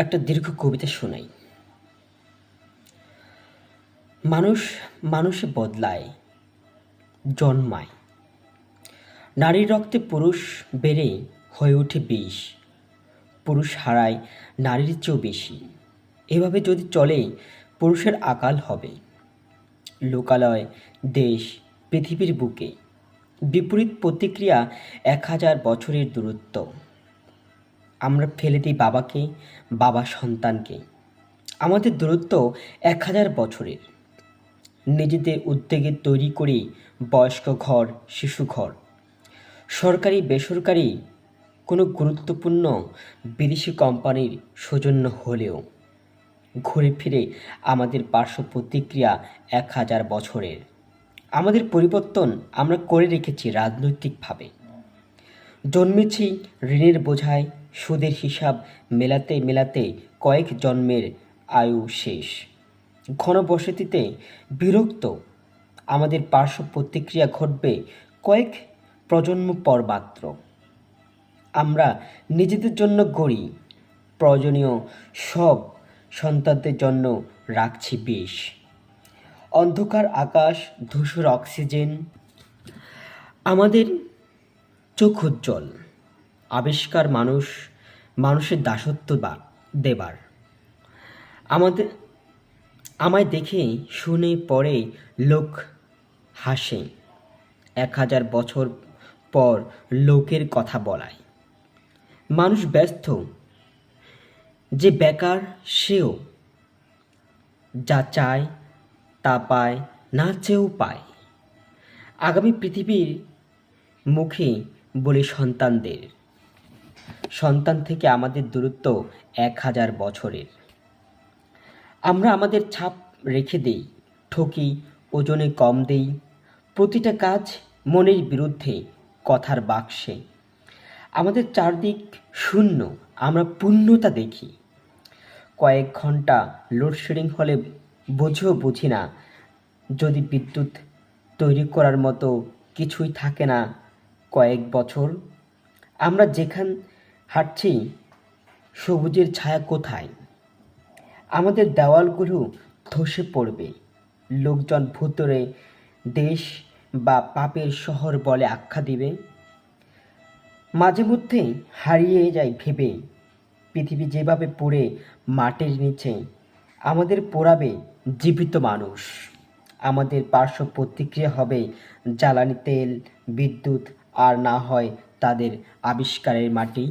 একটা দীর্ঘ কবিতা শোনাই। মানুষ মানুষে বদলায়, জন্মায়। নারীর রক্তে পুরুষ বেড়ে হয়ে ওঠে বিষ। পুরুষ হারায় নারীর চেয়েও বেশি। এভাবে যদি চলে পুরুষের আকাল হবে। লোকালয়, দেশ, পৃথিবীর বুকে বিপরীত প্রতিক্রিয়া ১,০০০ বছরের দূরত্ব। আমরা ফেলে দিই বাবাকে, বাবা সন্তানকে। আমাদের দূরত্ব ১,০০০ বছরের। নিজেদের উদ্যোগে তৈরি করি বয়স্ক ঘর, শিশু ঘর। সরকারি বেসরকারি কোনো গুরুত্বপূর্ণ বিদেশি কোম্পানির সৌজন্য হলেও ঘুরে ফিরে আমাদের পার্শ্ব প্রতিক্রিয়া ১,০০০ বছরের। আমাদের পরিবর্তন আমরা করে রেখেছি রাজনৈতিকভাবে। জন্মেছি ঋণের বোঝায়, সুদের হিসাব মেলাতে মেলাতে কয়েক জন্মের আয়ু শেষ। ঘনবসতিতে বিরক্ত, আমাদের পার্শ্ব প্রতিক্রিয়া ঘটবে কয়েক প্রজন্ম পর মাত্র। আমরা নিজেদের জন্য গড়ি, প্রয়োজনীয় সব সন্তানদের জন্য রাখছি বিষ। অন্ধকার আকাশ, ধূসর অক্সিজেন, আমাদের চোখ উজ্জ্বল। আবিষ্কার মানুষ, মানুষের দাসত্ব দেবার। আমাদের আমায় দেখে শুনে পরে লোক হাসে। ১,০০০ বছর পর লোকের কথা বলায়। মানুষ ব্যস্ত, যে বেকার সেও যা চায় তা পায়, না চেয়েও পায়। আগামী পৃথিবীর মুখে বলি সন্তানদের, সন্তান থেকে আমাদের দূরত্ব ১,০০০ বছরের। আমরা আমাদের ছাপ রেখে দেই, ঠকি, ওজনে কম দেই। প্রতিটা কাজ মনের বিরুদ্ধে, কথার বাক্সে। আমাদের চারদিক শূন্য, আমরা পূর্ণতা দেখি। কয়েক ঘন্টা লোডশেডিং হলে বুঝেও বুঝি না, যদি বিদ্যুৎ তৈরি করার মতো কিছুই থাকে না কয়েক বছর। আমরা যেখান হাঁটছি সবুজের ছায়া কোথায়? আমাদের দেওয়ালগুলো ধসে পড়বে। লোকজন ভুতুড়ে দেশ বা পাপের শহর বলে আখ্যা দিবে। মাঝে মধ্যে হারিয়ে যায় ভেবে, পৃথিবী যেভাবে পুড়ে মাটির নিচে, আমাদের পোড়াবে জীবিত মানুষ। আমাদের পার্শ্ব প্রতিক্রিয়া হবে জ্বালানি তেল, বিদ্যুৎ, আর না হয় তাদের আবিষ্কারের মাটি।